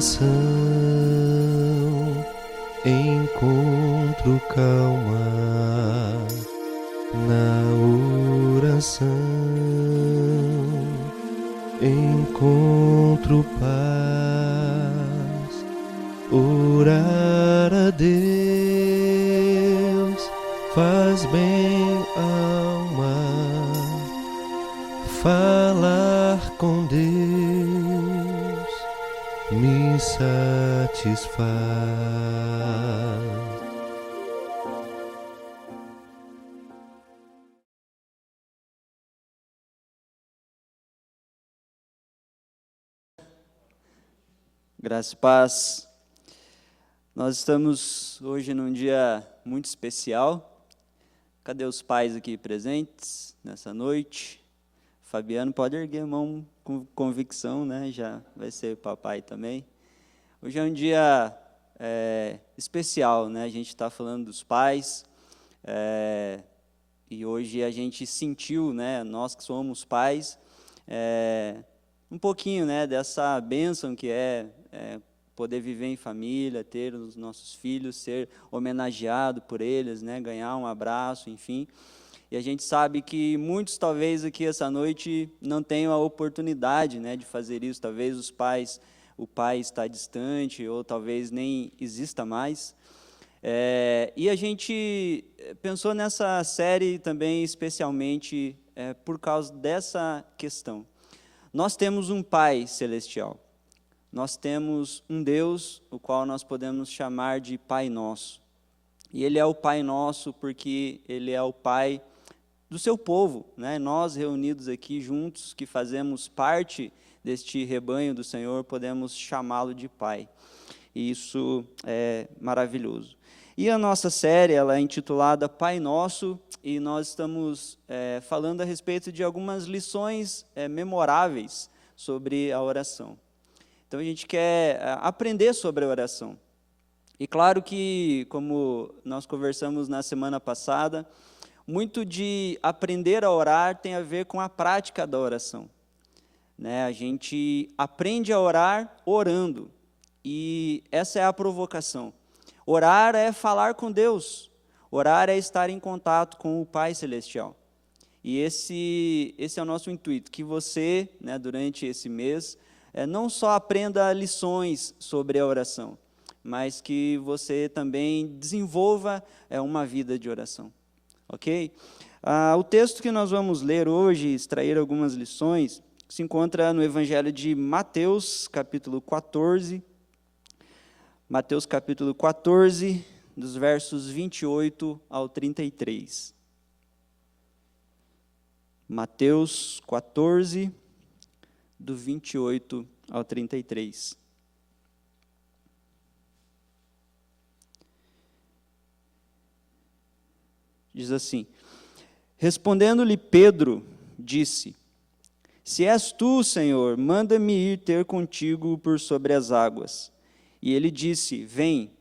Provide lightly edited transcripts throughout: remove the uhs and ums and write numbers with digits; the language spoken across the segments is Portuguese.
oração encontro calma, na oração encontro paz. Orar a Deus faz bem à alma, falar com Deus me satisfaz. Graça e paz. Nós estamos hoje num dia muito especial. Cadê os pais aqui presentes nessa noite? Fabiano pode erguer a mão com convicção, né? Já vai ser papai também. Hoje é um dia especial, né? A gente está falando dos pais, e hoje a gente sentiu, né? Nós que somos pais, um pouquinho, né? Dessa bênção que é poder viver em família, ter os nossos filhos, ser homenageado por eles, né? Ganhar um abraço, enfim. E a gente sabe que muitos, talvez, aqui essa noite não tenham a oportunidade, né, de fazer isso. Talvez o pai está distante, ou talvez nem exista mais. E a gente pensou nessa série também, especialmente, por causa dessa questão. Nós temos um Pai celestial. Nós temos um Deus, o qual nós podemos chamar de Pai Nosso. E Ele é o Pai Nosso porque Ele é o Pai do seu povo, né? Nós reunidos aqui juntos, que fazemos parte deste rebanho do Senhor, podemos chamá-lo de Pai. E isso é maravilhoso. E a nossa série, ela é intitulada Pai Nosso, e nós estamos falando a respeito de algumas lições memoráveis sobre a oração. Então a gente quer aprender sobre a oração. E claro que, como nós conversamos na semana passada, muito de aprender a orar tem a ver com a prática da oração, né? A gente aprende a orar orando, e essa é a provocação. Orar é falar com Deus, orar é estar em contato com o Pai Celestial. E esse é o nosso intuito, que você, né, durante esse mês, não só aprenda lições sobre a oração, mas que você também desenvolva uma vida de oração. Ok? O texto que nós vamos ler hoje, extrair algumas lições, se encontra no Evangelho de Mateus, capítulo 14. Mateus, capítulo 14, dos versos 28 ao 33. Mateus 14, do 28 ao 33. Diz assim: respondendo-lhe Pedro, disse: se és tu, Senhor, manda-me ir ter contigo por sobre as águas. E ele disse: vem.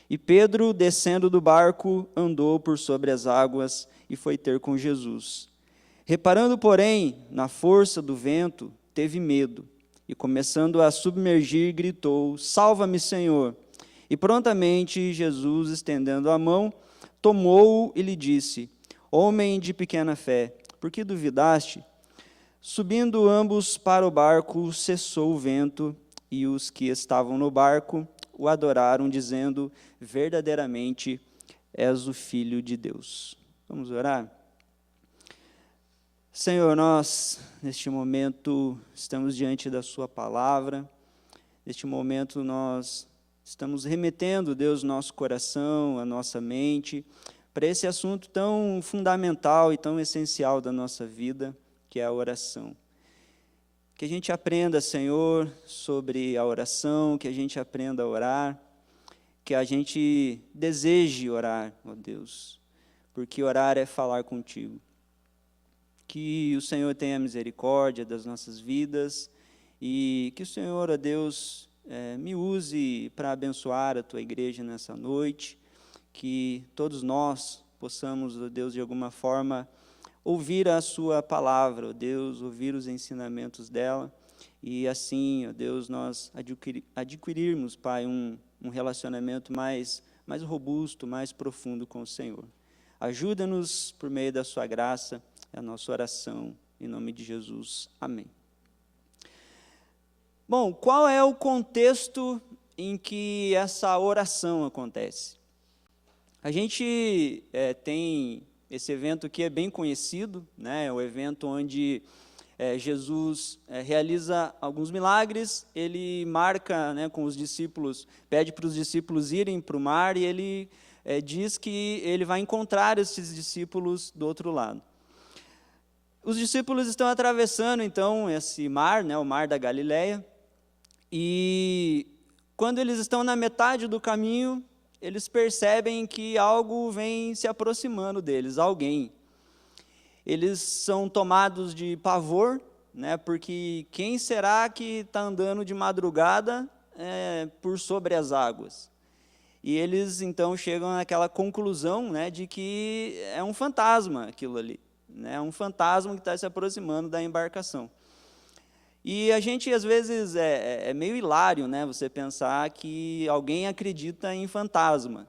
E Pedro, descendo do barco, andou por sobre as águas e foi ter com Jesus. Reparando, porém, na força do vento, teve medo, e começando a submergir, gritou: salva-me, Senhor! E prontamente Jesus, estendendo a mão, tomou-o e lhe disse: homem de pequena fé, por que duvidaste? Subindo ambos para o barco, cessou o vento, e os que estavam no barco o adoraram, dizendo: verdadeiramente és o Filho de Deus. Vamos orar? Senhor, nós, neste momento, estamos diante da sua palavra. Neste momento, nós estamos remetendo, Deus, nosso coração, a nossa mente, para esse assunto tão fundamental e tão essencial da nossa vida, que é a oração. Que a gente aprenda, Senhor, sobre a oração, que a gente aprenda a orar, que a gente deseje orar, ó Deus, porque orar é falar contigo. Que o Senhor tenha misericórdia das nossas vidas e que o Senhor, ó Deus, me use para abençoar a Tua igreja nessa noite, que todos nós possamos, ó Deus, de alguma forma, ouvir a Sua palavra, ó Deus, ouvir os ensinamentos dela e assim, ó Deus, nós adquirirmos, Pai, um relacionamento mais robusto, mais profundo com o Senhor. Ajuda-nos por meio da sua graça, é a nossa oração, em nome de Jesus. Amém. Bom, qual é o contexto em que essa oração acontece? A gente tem esse evento que é bem conhecido, né? É o evento onde Jesus realiza alguns milagres, ele marca, né, com os discípulos, pede para os discípulos irem para o mar, e ele diz que ele vai encontrar esses discípulos do outro lado. Os discípulos estão atravessando, então, esse mar, né, o mar da Galileia, e quando eles estão na metade do caminho, eles percebem que algo vem se aproximando deles, alguém. Eles são tomados de pavor, né, porque quem será que está andando de madrugada por sobre as águas? E eles, então, chegam naquela conclusão, né, de que é um fantasma aquilo ali, né, é um fantasma que está se aproximando da embarcação. E a gente, às vezes, é meio hilário, né, você pensar que alguém acredita em fantasma.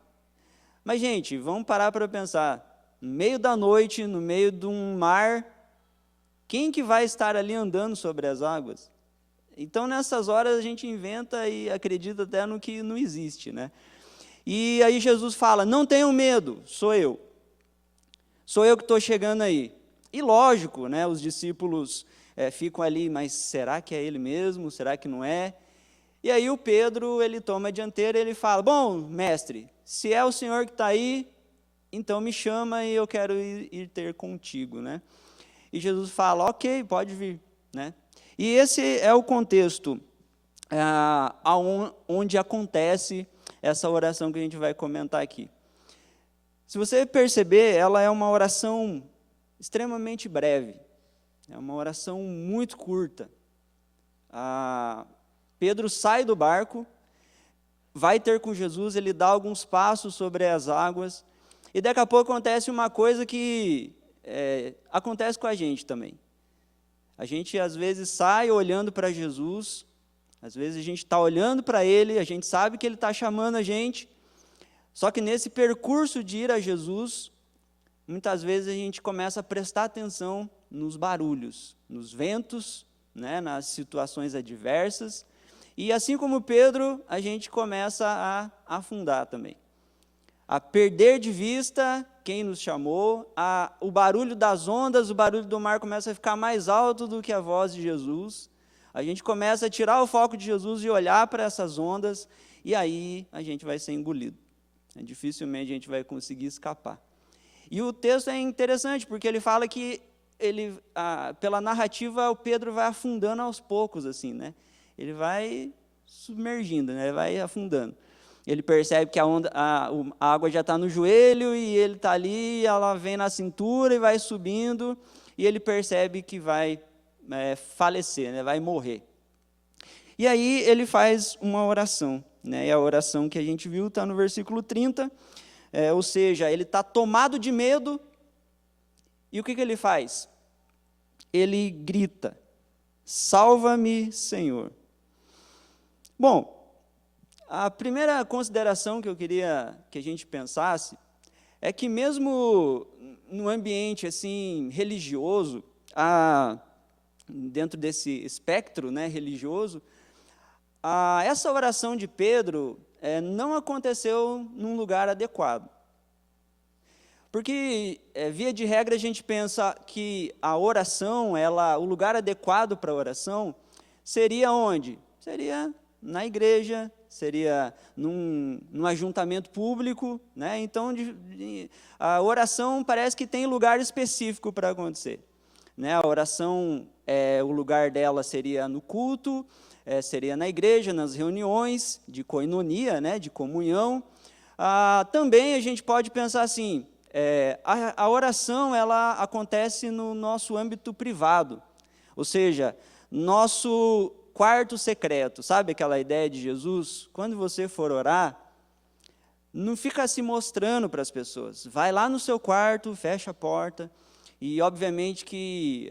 Mas, gente, vamos parar para pensar. No meio da noite, no meio de um mar, quem que vai estar ali andando sobre as águas? Então, nessas horas, a gente inventa e acredita até no que não existe, né? E aí Jesus fala, não tenham medo, sou eu. Sou eu que estou chegando aí. E lógico, né, os discípulos ficam ali, mas será que é ele mesmo? Será que não é? E aí o Pedro, ele toma a dianteira e ele fala, bom, mestre, se é o Senhor que está aí, então me chama e eu quero ir ter contigo, né? E Jesus fala, ok, pode vir, né? E esse é o contexto onde acontece essa oração que a gente vai comentar aqui. Se você perceber, ela é uma oração extremamente breve, é uma oração muito curta. Pedro sai do barco, vai ter com Jesus, ele dá alguns passos sobre as águas, e daqui a pouco acontece uma coisa que acontece com a gente também. A gente, às vezes, sai olhando para Jesus, às vezes a gente está olhando para Ele, a gente sabe que Ele está chamando a gente, só que nesse percurso de ir a Jesus, muitas vezes a gente começa a prestar atenção nos barulhos, nos ventos, né, nas situações adversas, e assim como Pedro, a gente começa a afundar também. A perder de vista quem nos chamou, o barulho das ondas, o barulho do mar começa a ficar mais alto do que a voz de Jesus, a gente começa a tirar o foco de Jesus e olhar para essas ondas, e aí a gente vai ser engolido. Dificilmente a gente vai conseguir escapar. E o texto é interessante, porque ele fala que, pela narrativa, o Pedro vai afundando aos poucos, assim, né? Ele vai submergindo, né? Vai afundando. Ele percebe que a água já está no joelho, e ele está ali, ela vem na cintura e vai subindo, e ele percebe que vai falecer, né? Vai morrer. E aí ele faz uma oração, né? E a oração que a gente viu está no versículo 30, ou seja, ele está tomado de medo, e o que ele faz? Ele grita, salva-me, Senhor. Bom, a primeira consideração que eu queria que a gente pensasse é que mesmo no ambiente assim religioso, dentro desse espectro, né, religioso, essa oração de Pedro não aconteceu num lugar adequado. Porque, via de regra, a gente pensa que a oração, o lugar adequado para a oração, seria onde? Seria na igreja, seria num ajuntamento público, né? Então, a oração parece que tem lugar específico para acontecer, né? A oração, o lugar dela seria no culto, seria na igreja, nas reuniões de koinonia, né? De comunhão. Também a gente pode pensar assim, a oração ela acontece no nosso âmbito privado, ou seja, nosso quarto secreto, sabe aquela ideia de Jesus? Quando você for orar, não fica se mostrando para as pessoas, vai lá no seu quarto, fecha a porta, e obviamente que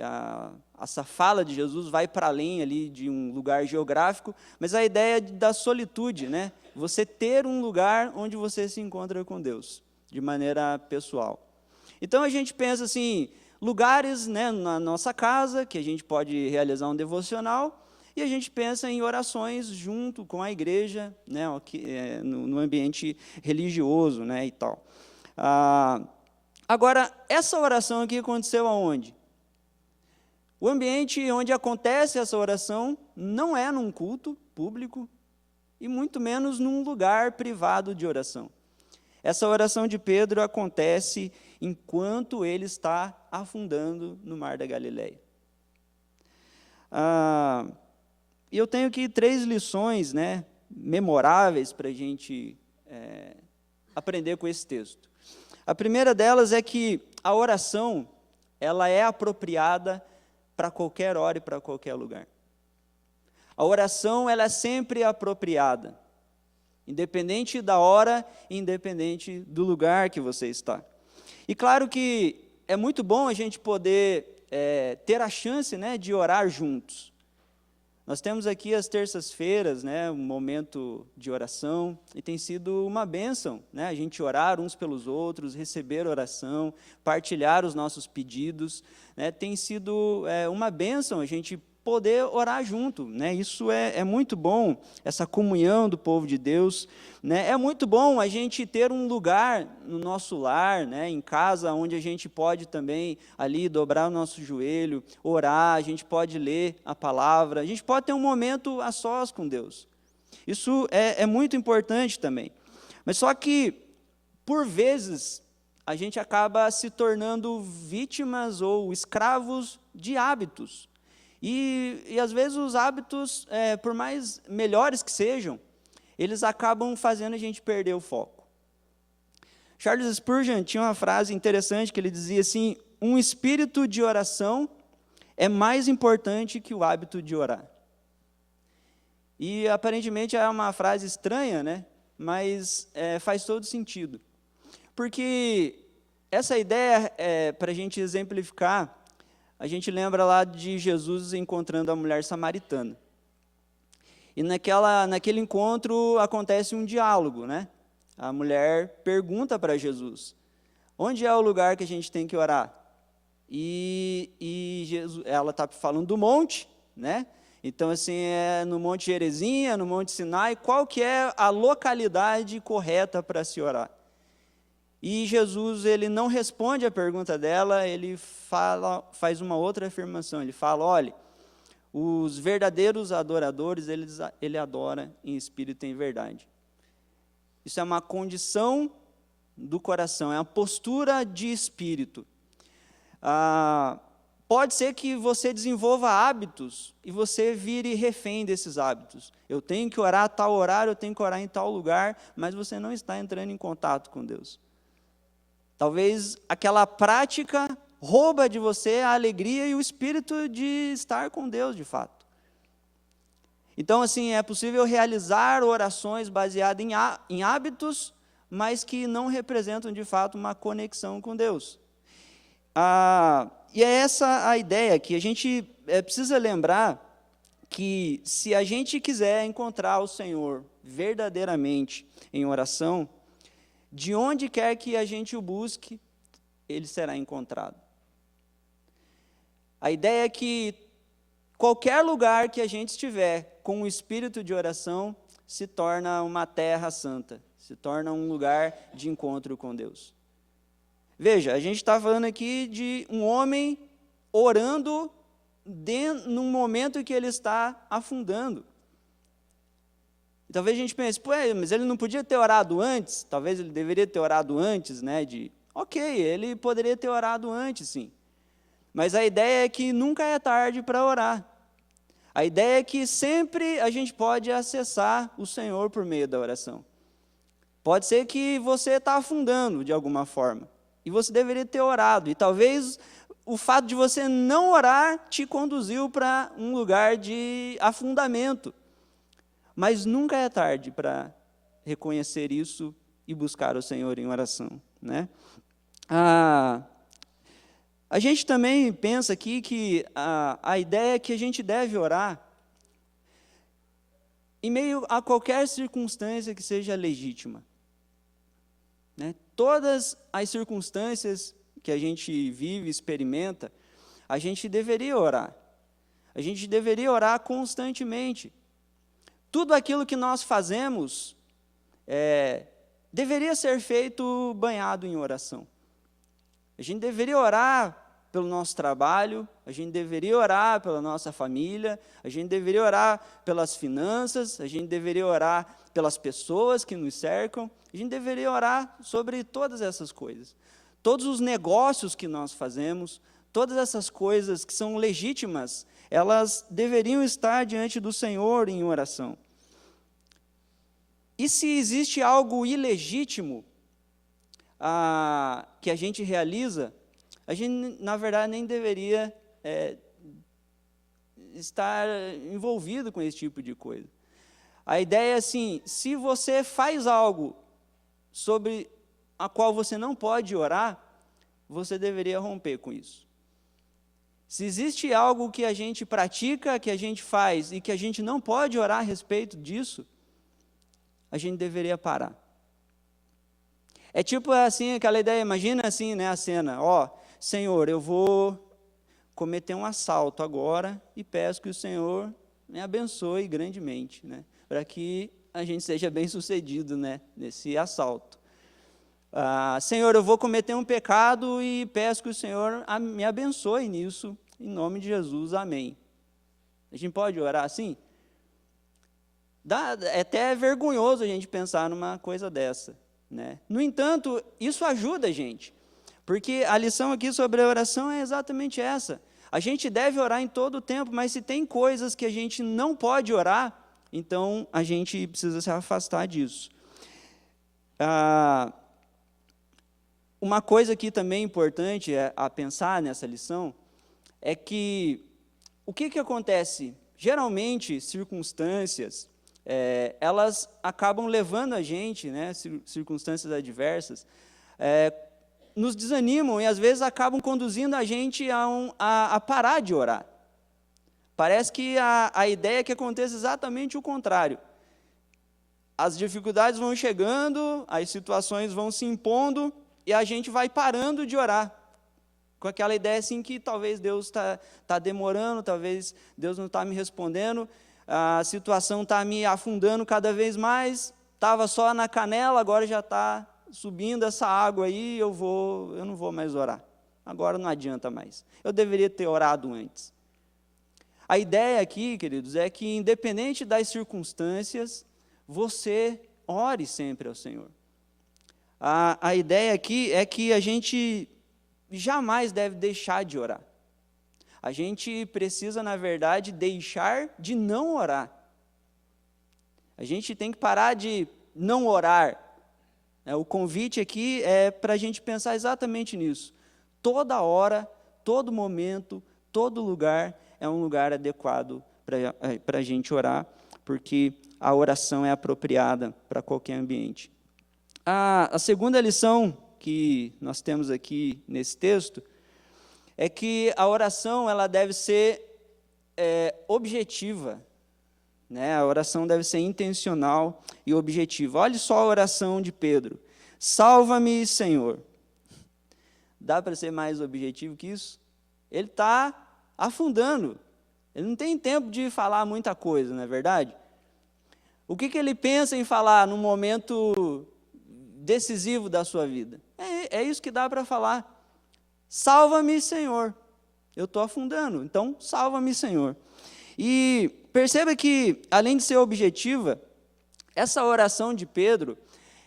essa fala de Jesus vai para além ali de um lugar geográfico, mas a ideia da solitude, né? Você ter um lugar onde você se encontra com Deus, de maneira pessoal. Então a gente pensa assim, lugares, né, na nossa casa, que a gente pode realizar um devocional, e a gente pensa em orações junto com a igreja, né, no ambiente religioso, né, e tal. Agora, essa oração aqui aconteceu aonde? O ambiente onde acontece essa oração não é num culto público e muito menos num lugar privado de oração. Essa oração de Pedro acontece enquanto ele está afundando no mar da Galileia. E eu tenho aqui 3 lições, né, memoráveis para a gente aprender com esse texto. A primeira delas é que a oração ela é apropriada para qualquer hora e para qualquer lugar. A oração ela é sempre apropriada, independente da hora, independente do lugar que você está. E claro que é muito bom a gente poder ter a chance, né, de orar juntos. Nós temos aqui as terças-feiras, né, um momento de oração, e tem sido uma bênção, né, a gente orar uns pelos outros, receber oração, partilhar os nossos pedidos, né, tem sido uma bênção a gente poder orar junto, né? Isso é muito bom, essa comunhão do povo de Deus, né? É muito bom a gente ter um lugar no nosso lar, né? Em casa, onde a gente pode também ali dobrar o nosso joelho, orar, a gente pode ler a palavra, a gente pode ter um momento a sós com Deus. Isso é muito importante também. Mas só que, por vezes, a gente acaba se tornando vítimas ou escravos de hábitos. E às vezes os hábitos, por mais melhores que sejam, eles acabam fazendo a gente perder o foco. Charles Spurgeon tinha uma frase interessante que ele dizia assim: um espírito de oração é mais importante que o hábito de orar. E aparentemente é uma frase estranha, né? Mas faz todo sentido. Porque essa ideia, para a gente exemplificar, a gente lembra lá de Jesus encontrando a mulher samaritana. E naquele encontro acontece um diálogo, né? A mulher pergunta para Jesus: onde é o lugar que a gente tem que orar? E Jesus, ela está falando do monte, né? Então, assim, é no Monte Gerizim, no Monte Sinai, qual que é a localidade correta para se orar? E Jesus, ele não responde a pergunta dela, ele faz uma outra afirmação, ele fala: olha, os verdadeiros adoradores, ele adora em espírito e em verdade. Isso é uma condição do coração, é uma postura de espírito. Pode ser que você desenvolva hábitos e você vire refém desses hábitos. Eu tenho que orar a tal horário, eu tenho que orar em tal lugar, mas você não está entrando em contato com Deus. Talvez aquela prática rouba de você a alegria e o espírito de estar com Deus, de fato. Então, assim, é possível realizar orações baseadas em hábitos, mas que não representam, de fato, uma conexão com Deus. E é essa a ideia, que a gente precisa lembrar que, se a gente quiser encontrar o Senhor verdadeiramente em oração, de onde quer que a gente o busque, ele será encontrado. A ideia é que qualquer lugar que a gente estiver com o espírito de oração se torna uma terra santa, se torna um lugar de encontro com Deus. Veja, a gente está falando aqui de um homem orando num momento em que ele está afundando. E talvez a gente pense: mas ele não podia ter orado antes? Talvez ele deveria ter orado antes, né? Ok, ele poderia ter orado antes, sim. Mas a ideia é que nunca é tarde para orar. A ideia é que sempre a gente pode acessar o Senhor por meio da oração. Pode ser que você está afundando de alguma forma, e você deveria ter orado, e talvez o fato de você não orar te conduziu para um lugar de afundamento. Mas nunca é tarde para reconhecer isso e buscar o Senhor em oração, né? A gente também pensa aqui que a ideia é que a gente deve orar em meio a qualquer circunstância que seja legítima. Né? Todas as circunstâncias que a gente vive, experimenta, a gente deveria orar. A gente deveria orar constantemente. Tudo aquilo que nós fazemos deveria ser feito banhado em oração. A gente deveria orar pelo nosso trabalho, a gente deveria orar pela nossa família, a gente deveria orar pelas finanças, a gente deveria orar pelas pessoas que nos cercam, a gente deveria orar sobre todas essas coisas. Todos os negócios que nós fazemos, todas essas coisas que são legítimas, elas deveriam estar diante do Senhor em oração. E se existe algo ilegítimo que a gente realiza, a gente, na verdade, nem deveria estar envolvido com esse tipo de coisa. A ideia é assim, se você faz algo sobre a qual você não pode orar, você deveria romper com isso. Se existe algo que a gente pratica, que a gente faz, e que a gente não pode orar a respeito disso, a gente deveria parar. É tipo assim, aquela ideia, imagina assim, né, a cena, Senhor, eu vou cometer um assalto agora e peço que o Senhor me abençoe grandemente, né, para que a gente seja bem sucedido, né, nesse assalto. Senhor, eu vou cometer um pecado e peço que o Senhor me abençoe nisso, em nome de Jesus, amém. A gente pode orar assim? É até vergonhoso a gente pensar numa coisa dessa, né? No entanto, isso ajuda a gente, porque a lição aqui sobre a oração é exatamente essa. A gente deve orar em todo o tempo, mas se tem coisas que a gente não pode orar, então a gente precisa se afastar disso. Uma coisa aqui também importante a pensar nessa lição é que o que acontece? Geralmente, circunstâncias, elas acabam levando a gente, né, circunstâncias adversas, nos desanimam e às vezes acabam conduzindo a gente a parar de orar. Parece que a ideia é que aconteça exatamente o contrário. As dificuldades vão chegando, as situações vão se impondo, e a gente vai parando de orar, com aquela ideia assim que talvez Deus está demorando, talvez Deus não está me respondendo, a situação está me afundando cada vez mais, estava só na canela, agora já está subindo essa água aí, eu não vou mais orar, agora não adianta mais, eu deveria ter orado antes. A ideia aqui, queridos, é que independente das circunstâncias, você ore sempre ao Senhor. A ideia aqui é que a gente jamais deve deixar de orar. A gente precisa, na verdade, deixar de não orar. A gente tem que parar de não orar. O convite aqui é para a gente pensar exatamente nisso. Toda hora, todo momento, todo lugar é um lugar adequado para a gente orar, porque a oração é apropriada para qualquer ambiente. A segunda lição que nós temos aqui nesse texto é que a oração ela deve ser objetiva, né? A oração deve ser intencional e objetiva. Olha só a oração de Pedro. Salva-me, Senhor. Dá para ser mais objetivo que isso? Ele está afundando. Ele não tem tempo de falar muita coisa, não é verdade? O que ele pensa em falar num momento decisivo da sua vida? É isso que dá para falar. Salva-me, Senhor. Eu estou afundando, então salva-me, Senhor. E perceba que, além de ser objetiva, essa oração de Pedro,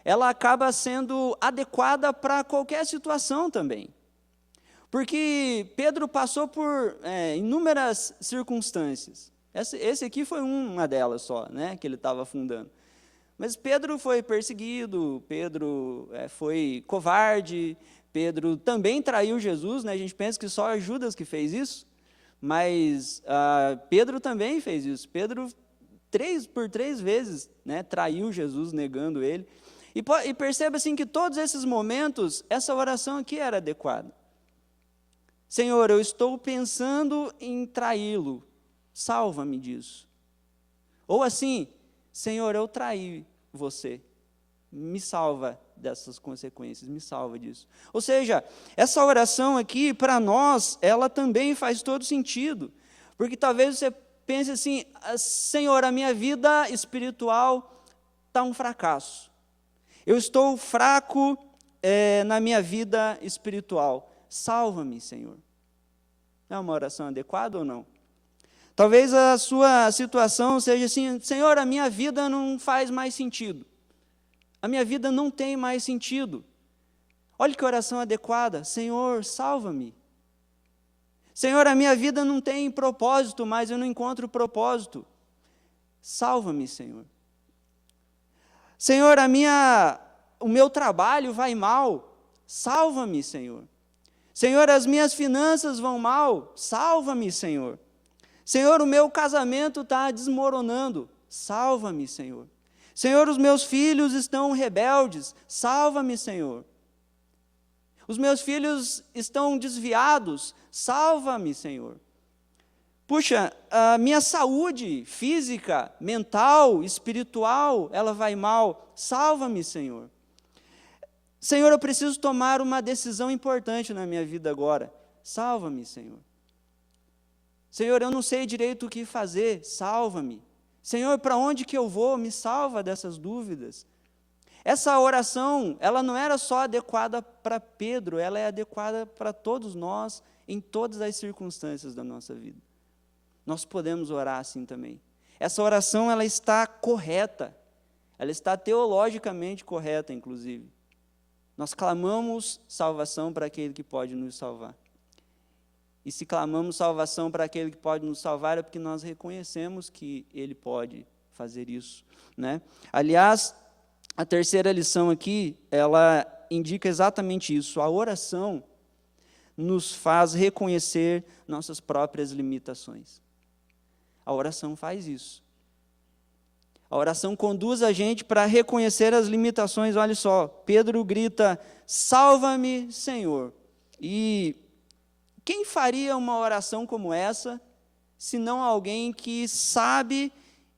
ela acaba sendo adequada para qualquer situação também. Porque Pedro passou por inúmeras circunstâncias. Esse aqui foi uma delas só, né, que ele estava afundando. Mas Pedro foi perseguido, Pedro foi covarde, Pedro também traiu Jesus, né? A gente pensa que só Judas que fez isso, mas Pedro também fez isso. Pedro, por três vezes, né, traiu Jesus, negando ele. E perceba assim que todos esses momentos, essa oração aqui era adequada. Senhor, eu estou pensando em traí-lo, salva-me disso. Ou assim, Senhor, eu traí você, me salva dessas consequências, me salva disso. Ou seja, essa oração aqui, para nós, ela também faz todo sentido, porque talvez você pense assim, Senhor, a minha vida espiritual está um fracasso, eu estou fraco na minha vida espiritual, salva-me, Senhor. É uma oração adequada ou não? Talvez a sua situação seja assim, Senhor, a minha vida não faz mais sentido. A minha vida não tem mais sentido. Olha que oração adequada. Senhor, salva-me. Senhor, a minha vida não tem propósito, mas eu não encontro propósito. Salva-me, Senhor. Senhor, o meu trabalho vai mal. Salva-me, Senhor. Senhor, as minhas finanças vão mal. Salva-me, Senhor. Senhor, o meu casamento está desmoronando. Salva-me, Senhor. Senhor, os meus filhos estão rebeldes. Salva-me, Senhor. Os meus filhos estão desviados. Salva-me, Senhor. Puxa, a minha saúde física, mental, espiritual, ela vai mal. Salva-me, Senhor. Senhor, eu preciso tomar uma decisão importante na minha vida agora. Salva-me, Senhor. Senhor, eu não sei direito o que fazer. Salva-me. Senhor, para onde que eu vou? Me salva dessas dúvidas. Essa oração, ela não era só adequada para Pedro, ela é adequada para todos nós, em todas as circunstâncias da nossa vida. Nós podemos orar assim também. Essa oração, ela está correta, ela está teologicamente correta, inclusive. Nós clamamos salvação para aquele que pode nos salvar. E se clamamos salvação para aquele que pode nos salvar, é porque nós reconhecemos que Ele pode fazer isso, né? Aliás, a terceira lição aqui, ela indica exatamente isso. A oração nos faz reconhecer nossas próprias limitações. A oração faz isso. A oração conduz a gente para reconhecer as limitações. Olha só, Pedro grita, salva-me, Senhor. E quem faria uma oração como essa, se não alguém que sabe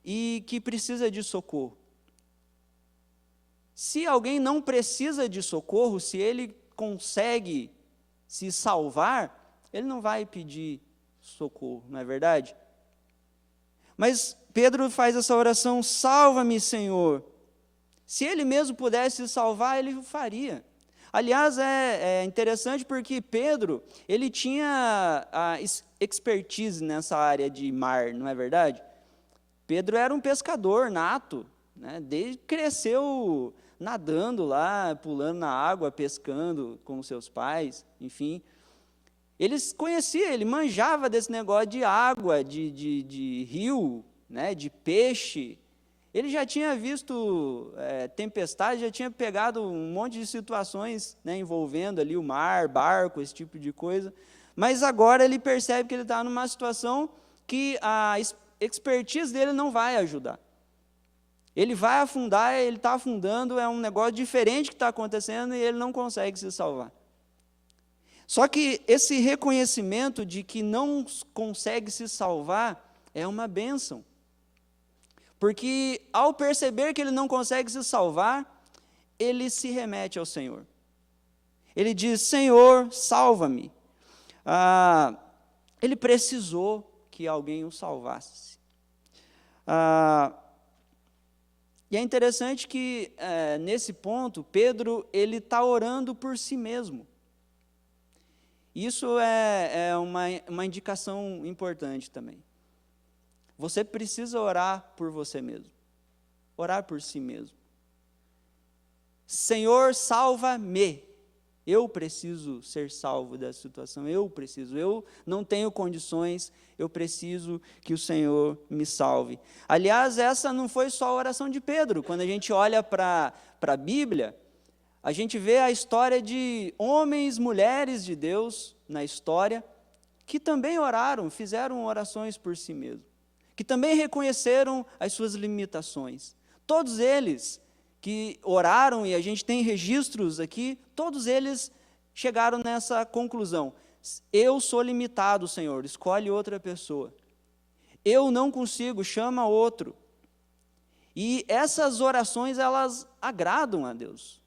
e que precisa de socorro? Se alguém não precisa de socorro, se ele consegue se salvar, ele não vai pedir socorro, não é verdade? Mas Pedro faz essa oração, salva-me, Senhor. Se ele mesmo pudesse se salvar, ele o faria. Aliás, é interessante porque Pedro, ele tinha a expertise nessa área de mar, não é verdade? Pedro era um pescador nato, né? Desde que cresceu nadando lá, pulando na água, pescando com seus pais, enfim. Ele conhecia, ele manjava desse negócio de água, de rio, né? De peixe. Ele já tinha visto tempestade, já tinha pegado um monte de situações, né, envolvendo ali o mar, barco, esse tipo de coisa. Mas agora ele percebe que ele está numa situação que a expertise dele não vai ajudar. Ele vai afundar, ele está afundando, é um negócio diferente que está acontecendo e ele não consegue se salvar. Só que esse reconhecimento de que não consegue se salvar é uma bênção. Porque ao perceber que ele não consegue se salvar, ele se remete ao Senhor. Ele diz, Senhor, salva-me. Ele precisou que alguém o salvasse. E é interessante que, nesse ponto, Pedro ele está orando por si mesmo. Isso é uma indicação importante também. Você precisa orar por você mesmo. Orar por si mesmo. Senhor, salva-me. Eu preciso ser salvo dessa situação. Eu não tenho condições, eu preciso que o Senhor me salve. Aliás, essa não foi só a oração de Pedro. Quando a gente olha para a Bíblia, a gente vê a história de homens, mulheres de Deus na história, que também oraram, fizeram orações por si mesmos, que também reconheceram as suas limitações. Todos eles que oraram, e a gente tem registros aqui, todos eles chegaram nessa conclusão. Eu sou limitado, Senhor, escolhe outra pessoa. Eu não consigo, chama outro. E essas orações, elas agradam a Deus,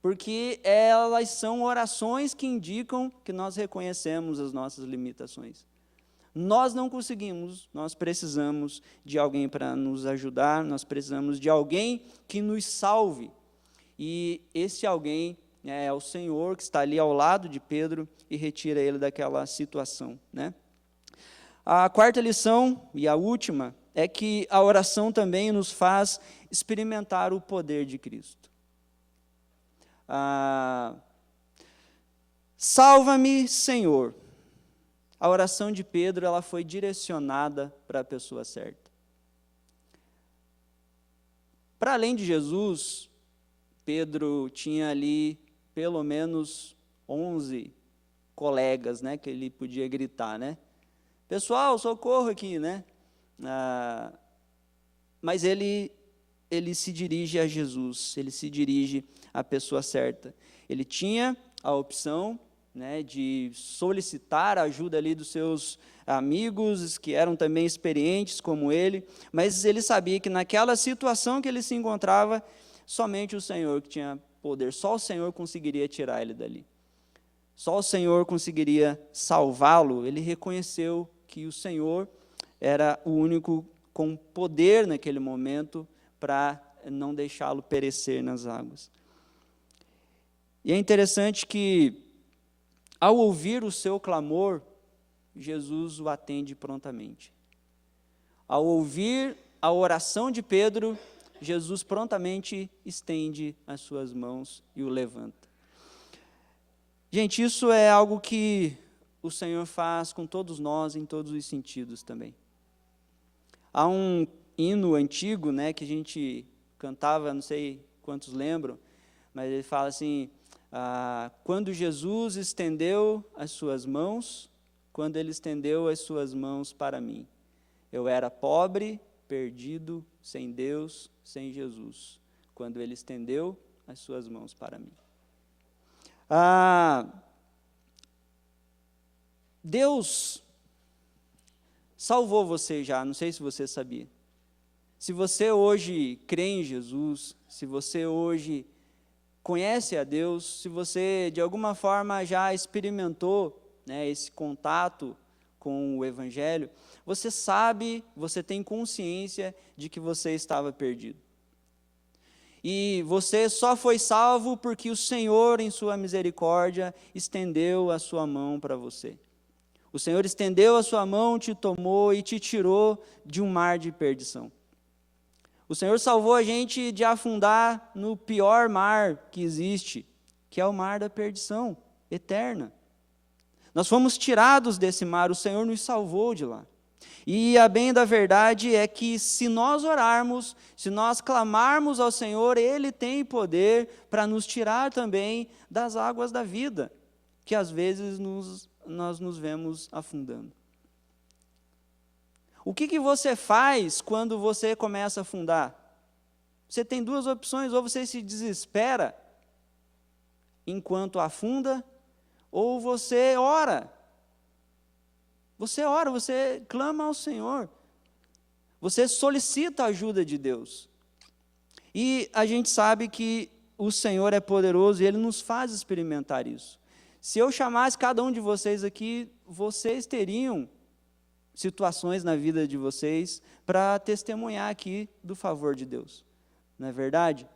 porque elas são orações que indicam que nós reconhecemos as nossas limitações. Nós não conseguimos, nós precisamos de alguém para nos ajudar, nós precisamos de alguém que nos salve. E esse alguém é o Senhor, que está ali ao lado de Pedro e retira ele daquela situação, né? A quarta lição, e a última, é que a oração também nos faz experimentar o poder de Cristo. Salva-me, Senhor. A oração de Pedro, ela foi direcionada para a pessoa certa. Para além de Jesus, Pedro tinha ali pelo menos 11 colegas, né, que ele podia gritar, né? Pessoal, socorro aqui, né? Mas ele se dirige a Jesus, ele se dirige à pessoa certa. Ele tinha a opção, né, de solicitar a ajuda ali dos seus amigos, que eram também experientes como ele, mas ele sabia que naquela situação que ele se encontrava, somente o Senhor que tinha poder, só o Senhor conseguiria tirar ele dali. Só o Senhor conseguiria salvá-lo. Ele reconheceu que o Senhor era o único com poder naquele momento para não deixá-lo perecer nas águas. E é interessante que, ao ouvir o seu clamor, Jesus o atende prontamente. Ao ouvir a oração de Pedro, Jesus prontamente estende as suas mãos e o levanta. Gente, isso é algo que o Senhor faz com todos nós, em todos os sentidos também. Há um hino antigo, né, que a gente cantava, não sei quantos lembram, mas ele fala assim: quando Jesus estendeu as suas mãos, quando ele estendeu as suas mãos para mim, eu era pobre, perdido, sem Deus, sem Jesus, quando ele estendeu as suas mãos para mim. Deus salvou você já, não sei se você sabia. Se você hoje crê em Jesus, se você hoje conhece a Deus, se você de alguma forma já experimentou, né, esse contato com o Evangelho, você sabe, você tem consciência de que você estava perdido. E você só foi salvo porque o Senhor, em sua misericórdia, estendeu a sua mão para você. O Senhor estendeu a sua mão, te tomou e te tirou de um mar de perdição. O Senhor salvou a gente de afundar no pior mar que existe, que é o mar da perdição eterna. Nós fomos tirados desse mar, o Senhor nos salvou de lá. E a bem da verdade é que se nós orarmos, se nós clamarmos ao Senhor, Ele tem poder para nos tirar também das águas da vida, que às vezes nós nos vemos afundando. O que você faz quando você começa a afundar? Você tem duas opções: ou você se desespera enquanto afunda, ou você ora. Você ora, você clama ao Senhor. Você solicita a ajuda de Deus. E a gente sabe que o Senhor é poderoso e Ele nos faz experimentar isso. Se eu chamasse cada um de vocês aqui, vocês teriam situações na vida de vocês para testemunhar aqui do favor de Deus. Não é verdade?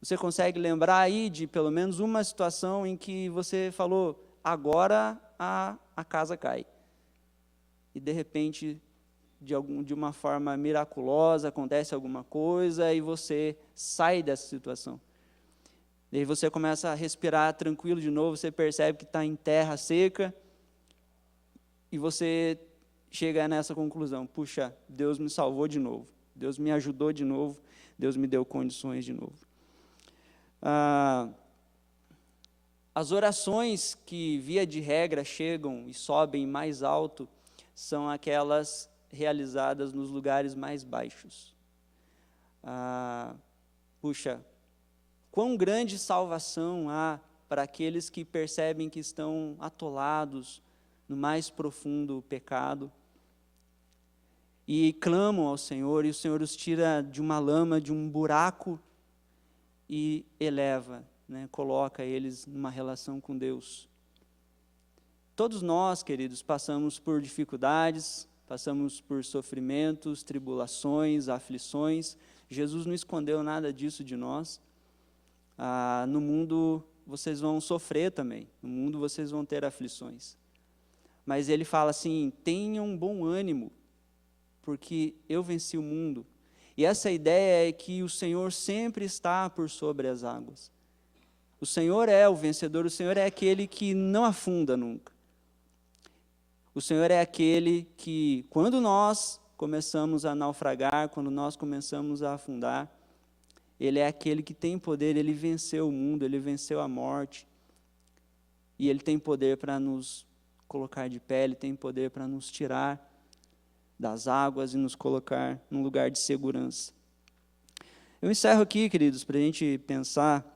Você consegue lembrar aí de pelo menos uma situação em que você falou: agora a casa cai. E de repente, de uma forma miraculosa, acontece alguma coisa e você sai dessa situação. E aí você começa a respirar tranquilo de novo, você percebe que está em terra seca e você chega nessa conclusão: puxa, Deus me salvou de novo, Deus me ajudou de novo, Deus me deu condições de novo. As orações que, via de regra, chegam e sobem mais alto são aquelas realizadas nos lugares mais baixos. Puxa, quão grande salvação há para aqueles que percebem que estão atolados no mais profundo pecado e clamam ao Senhor, e o Senhor os tira de uma lama, de um buraco e eleva, né, coloca eles numa relação com Deus. Todos nós, queridos, passamos por dificuldades, passamos por sofrimentos, tribulações, aflições. Jesus não escondeu nada disso de nós. No mundo vocês vão sofrer também, no mundo vocês vão ter aflições. Mas ele fala assim: tenham bom ânimo, porque eu venci o mundo. E essa ideia é que o Senhor sempre está por sobre as águas. O Senhor é o vencedor, o Senhor é aquele que não afunda nunca. O Senhor é aquele que, quando nós começamos a naufragar, quando nós começamos a afundar, Ele é aquele que tem poder, Ele venceu o mundo, Ele venceu a morte. E Ele tem poder para nos colocar de pé, Ele tem poder para nos tirar das águas e nos colocar num lugar de segurança. Eu encerro aqui, queridos, para a gente pensar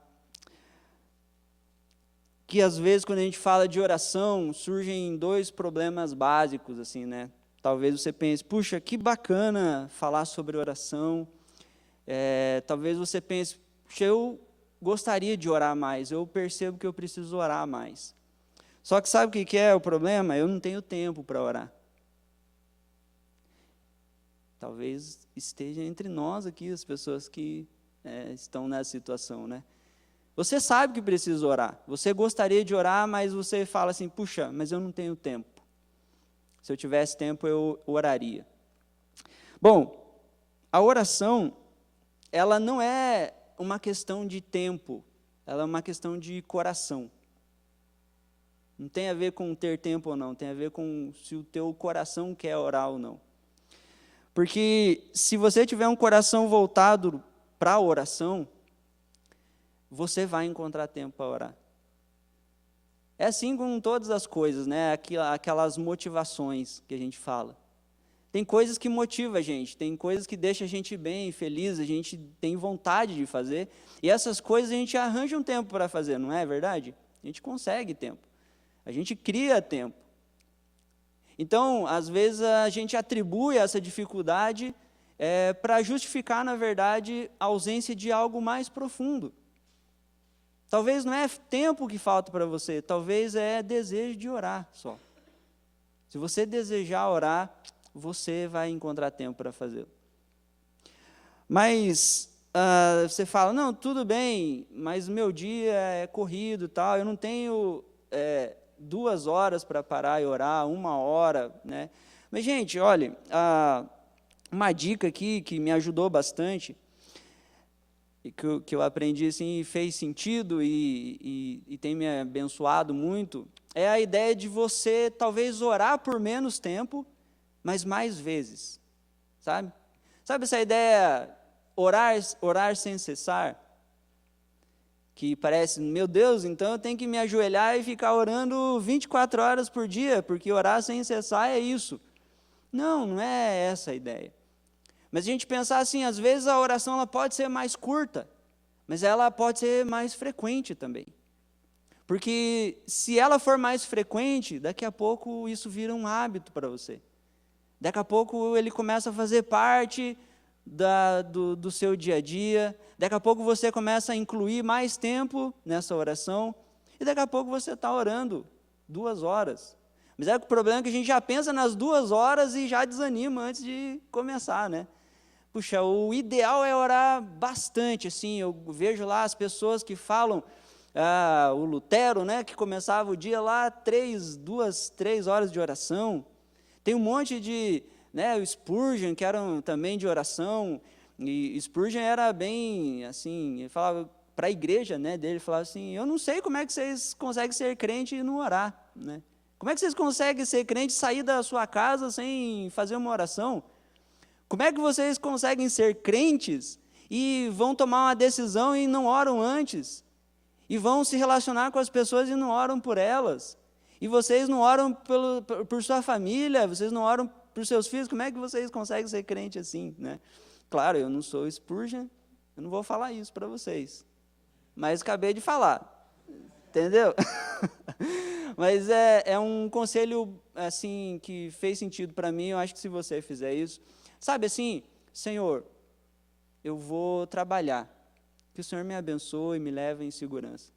que às vezes quando a gente fala de oração, surgem dois problemas básicos, assim, né? Talvez você pense, puxa, que bacana falar sobre oração. Talvez você pense, puxa, eu gostaria de orar mais, eu percebo que eu preciso orar mais. Só que sabe o que é o problema? Eu não tenho tempo para orar. Talvez esteja entre nós aqui as pessoas que estão nessa situação, né? Você sabe que precisa orar, você gostaria de orar, mas você fala assim, puxa, mas eu não tenho tempo. Se eu tivesse tempo, eu oraria. Bom, a oração, ela não é uma questão de tempo, ela é uma questão de coração. Não tem a ver com ter tempo ou não, tem a ver com se o teu coração quer orar ou não. Porque se você tiver um coração voltado para a oração, você vai encontrar tempo para orar. É assim com todas as coisas, né? Aquelas motivações que a gente fala. Tem coisas que motivam a gente, tem coisas que deixam a gente bem, feliz, a gente tem vontade de fazer, e essas coisas a gente arranja um tempo para fazer, não é verdade? A gente consegue tempo, a gente cria tempo. Então, às vezes, a gente atribui essa dificuldade para justificar, na verdade, a ausência de algo mais profundo. Talvez não é tempo que falta para você, talvez é desejo de orar só. Se você desejar orar, você vai encontrar tempo para fazê-lo. Mas você fala, não, tudo bem, mas o meu dia é corrido e tal, eu não tenho 2 horas para parar e orar, 1 hora, né? Mas, gente, olha, uma dica aqui que me ajudou bastante, e que eu aprendi assim, fez sentido e tem me abençoado muito, é a ideia de você talvez orar por menos tempo, mas mais vezes, sabe? Sabe essa ideia, orar sem cessar? Que parece, meu Deus, então eu tenho que me ajoelhar e ficar orando 24 horas por dia, porque orar sem cessar é isso. Não, não é essa a ideia. Mas a gente pensar assim, às vezes a oração ela pode ser mais curta, mas ela pode ser mais frequente também. Porque se ela for mais frequente, daqui a pouco isso vira um hábito para você. Daqui a pouco ele começa a fazer parte do seu dia a dia, daqui a pouco você começa a incluir mais tempo nessa oração, e daqui a pouco você está orando 2 horas. Mas o problema é que a gente já pensa nas 2 horas e já desanima antes de começar, né? Puxa, o ideal é orar bastante, assim, eu vejo lá as pessoas que falam, o Lutero, né, que começava o dia lá, 2, 3 horas de oração, tem um monte de, né, o Spurgeon, que eram também de oração, e Spurgeon era bem, assim, ele falava para a igreja, né, dele, falava assim, eu não sei como é que vocês conseguem ser crente e não orar, né? Como é que vocês conseguem ser crente e sair da sua casa sem fazer uma oração? Como é que vocês conseguem ser crentes e vão tomar uma decisão e não oram antes? E vão se relacionar com as pessoas e não oram por elas? E vocês não oram por sua família, vocês não oram por seus filhos? Como é que vocês conseguem ser crente assim, né? Claro, eu não sou Spurgeon, eu não vou falar isso para vocês. Mas acabei de falar. Entendeu? Mas é um conselho, assim, que fez sentido para mim. Eu acho que se você fizer isso, sabe assim, Senhor, eu vou trabalhar, que o Senhor me abençoe e me leve em segurança.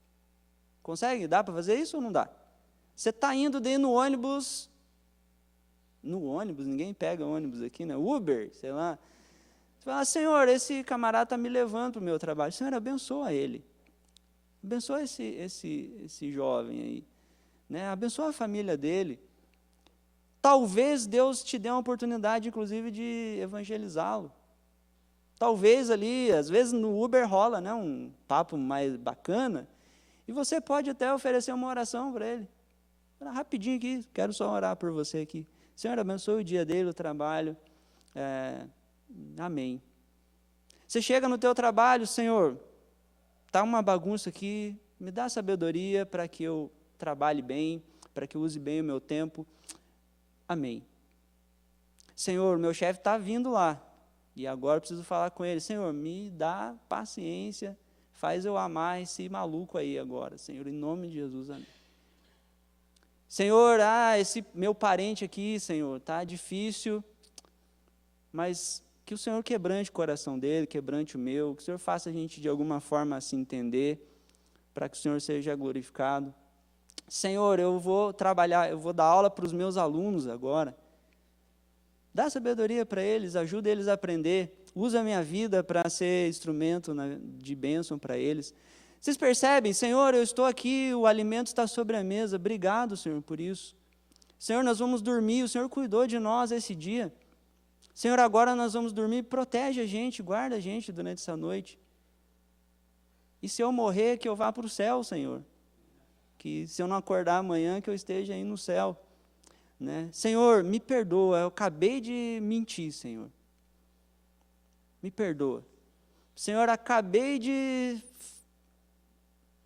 Consegue? Dá para fazer isso ou não dá? Você está indo daí no ônibus, ninguém pega ônibus aqui, né? Uber, sei lá. Você fala, Senhor, esse camarada está me levando para o meu trabalho. Senhor, abençoa ele. Abençoa esse jovem aí. Né? Abençoa a família dele. Talvez Deus te dê uma oportunidade, inclusive, de evangelizá-lo. Talvez ali, às vezes no Uber rola, né, um papo mais bacana, e você pode até oferecer uma oração para ele. Rapidinho aqui, quero só orar por você aqui. Senhor, abençoe o dia dele, o trabalho. Amém. Você chega no teu trabalho, Senhor, está uma bagunça aqui, me dá sabedoria para que eu trabalhe bem, para que eu use bem o meu tempo. Amém. Senhor, meu chefe está vindo lá, e agora eu preciso falar com ele. Senhor, me dá paciência, faz eu amar esse maluco aí agora, Senhor, em nome de Jesus, amém. Senhor, esse meu parente aqui, Senhor, está difícil, mas que o Senhor quebrante o coração dele, quebrante o meu, que o Senhor faça a gente de alguma forma se entender, para que o Senhor seja glorificado. Senhor, eu vou trabalhar, eu vou dar aula para os meus alunos agora. Dá sabedoria para eles, ajuda eles a aprender, usa a minha vida para ser instrumento de bênção para eles. Vocês percebem, Senhor, eu estou aqui, o alimento está sobre a mesa, obrigado, Senhor, por isso. Senhor, nós vamos dormir, o Senhor cuidou de nós esse dia. Senhor, agora nós vamos dormir, protege a gente, guarda a gente durante essa noite. E se eu morrer, que eu vá para o céu, Senhor. Que se eu não acordar amanhã, que eu esteja aí no céu. Né? Senhor, me perdoa, eu acabei de mentir, Senhor. Me perdoa. Senhor, acabei de...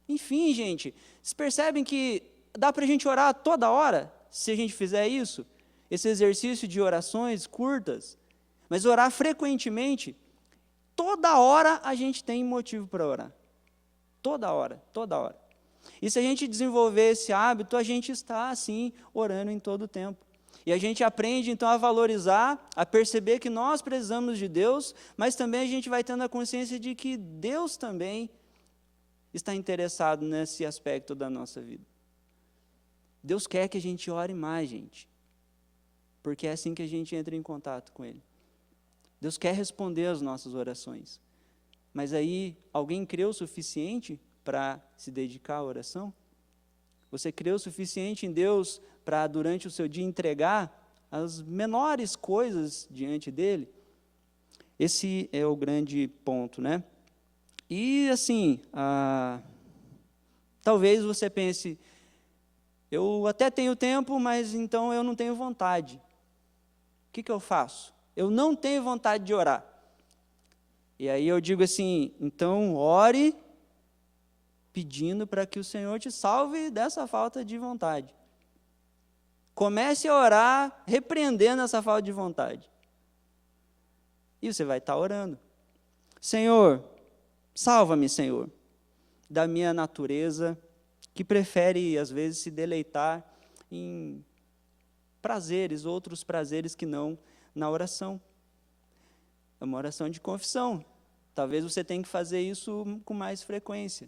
Enfim, gente, vocês percebem que dá para a gente orar toda hora, se a gente fizer isso? Esse exercício de orações curtas, mas orar frequentemente, toda hora a gente tem motivo para orar. Toda hora, toda hora. E se a gente desenvolver esse hábito, a gente está, assim, orando em todo o tempo. E a gente aprende, então, a valorizar, a perceber que nós precisamos de Deus, mas também a gente vai tendo a consciência de que Deus também está interessado nesse aspecto da nossa vida. Deus quer que a gente ore mais, gente. Porque é assim que a gente entra em contato com Ele. Deus quer responder às nossas orações. Mas aí, alguém creu o suficiente para se dedicar à oração? Você creu o suficiente em Deus para, durante o seu dia, entregar as menores coisas diante dEle? Esse é o grande ponto, né? E, assim, talvez você pense, eu até tenho tempo, mas então eu não tenho vontade. O que eu faço? Eu não tenho vontade de orar. E aí eu digo assim, então ore pedindo para que o Senhor te salve dessa falta de vontade. Comece a orar repreendendo essa falta de vontade. E você vai estar orando. Senhor, salva-me, Senhor, da minha natureza, que prefere, às vezes, se deleitar em prazeres, outros prazeres que não na oração. É uma oração de confissão. Talvez você tenha que fazer isso com mais frequência.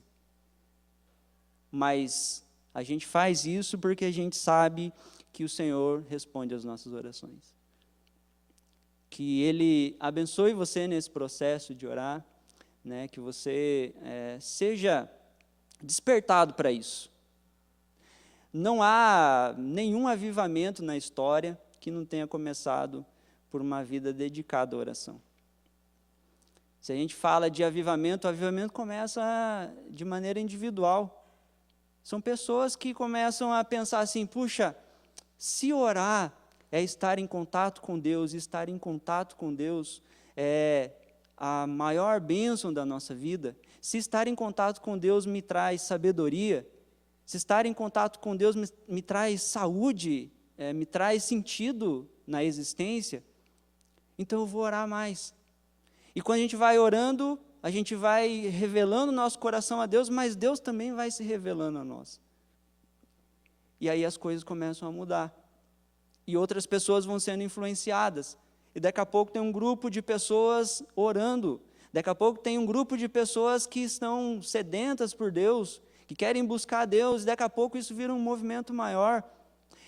Mas a gente faz isso porque a gente sabe que o Senhor responde às nossas orações. Que Ele abençoe você nesse processo de orar, né, que você seja despertado para isso. Não há nenhum avivamento na história que não tenha começado por uma vida dedicada à oração. Se a gente fala de avivamento, o avivamento começa de maneira individual. São pessoas que começam a pensar assim, puxa, se orar é estar em contato com Deus, e estar em contato com Deus é a maior bênção da nossa vida. Se estar em contato com Deus me traz sabedoria, se estar em contato com Deus me traz saúde, me traz sentido na existência, então eu vou orar mais. E quando a gente vai orando, a gente vai revelando nosso coração a Deus, mas Deus também vai se revelando a nós. E aí as coisas começam a mudar. E outras pessoas vão sendo influenciadas. E daqui a pouco tem um grupo de pessoas orando. Daqui a pouco tem um grupo de pessoas que estão sedentas por Deus, que querem buscar a Deus. E daqui a pouco isso vira um movimento maior.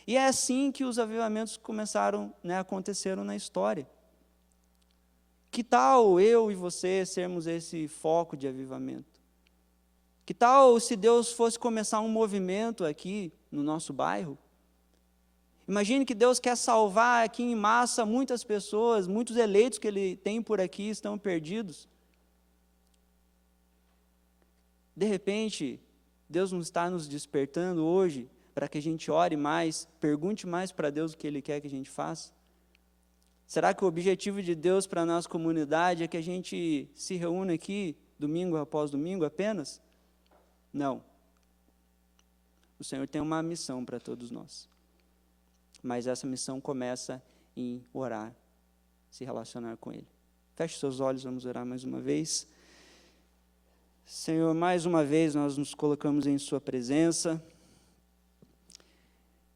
E é assim que os avivamentos começaram, aconteceram na história. Que tal eu e você sermos esse foco de avivamento? Que tal se Deus fosse começar um movimento aqui no nosso bairro? Imagine que Deus quer salvar aqui em massa muitas pessoas, muitos eleitos que Ele tem por aqui estão perdidos. De repente, Deus não está nos despertando hoje para que a gente ore mais, pergunte mais para Deus o que Ele quer que a gente faça? Será que o objetivo de Deus para a nossa comunidade é que a gente se reúna aqui domingo após domingo apenas? Não. O Senhor tem uma missão para todos nós. Mas essa missão começa em orar, se relacionar com Ele. Feche seus olhos, vamos orar mais uma vez. Senhor, mais uma vez nós nos colocamos em Sua presença.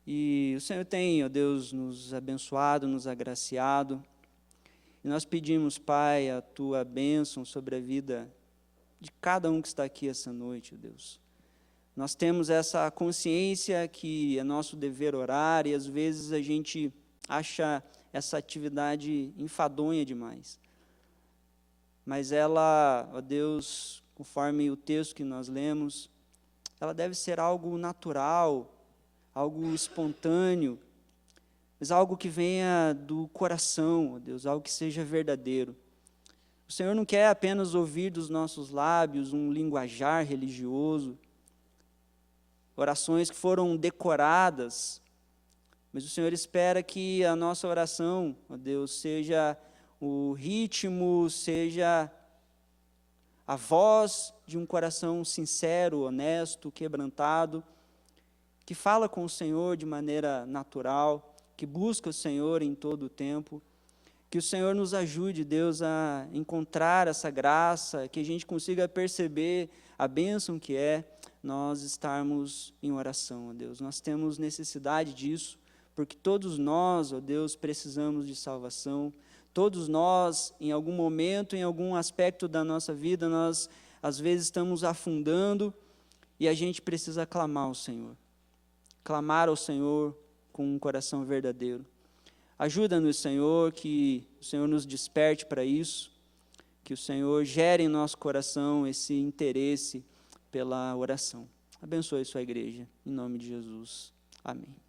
E o Senhor tem, ó Deus, nos abençoado, nos agraciado. E nós pedimos, Pai, a Tua bênção sobre a vida de cada um que está aqui essa noite, ó Deus. Nós temos essa consciência que é nosso dever orar e às vezes a gente acha essa atividade enfadonha demais. Mas ela, ó Deus, conforme o texto que nós lemos, ela deve ser algo natural, algo espontâneo, mas algo que venha do coração, ó Deus, algo que seja verdadeiro. O Senhor não quer apenas ouvir dos nossos lábios um linguajar religioso, orações que foram decoradas, mas o Senhor espera que a nossa oração, ó Deus, seja o ritmo, seja a voz de um coração sincero, honesto, quebrantado, que fala com o Senhor de maneira natural, que busca o Senhor em todo o tempo. Que o Senhor nos ajude, Deus, a encontrar essa graça, que a gente consiga perceber a bênção que é nós estarmos em oração, ó Deus. Nós temos necessidade disso, porque todos nós, ó Deus, precisamos de salvação. Todos nós, em algum momento, em algum aspecto da nossa vida, nós às vezes estamos afundando e a gente precisa clamar ao Senhor. Clamar ao Senhor com um coração verdadeiro. Ajuda-nos, Senhor, que o Senhor nos desperte para isso, que o Senhor gere em nosso coração esse interesse pela oração. Abençoe sua igreja, em nome de Jesus. Amém.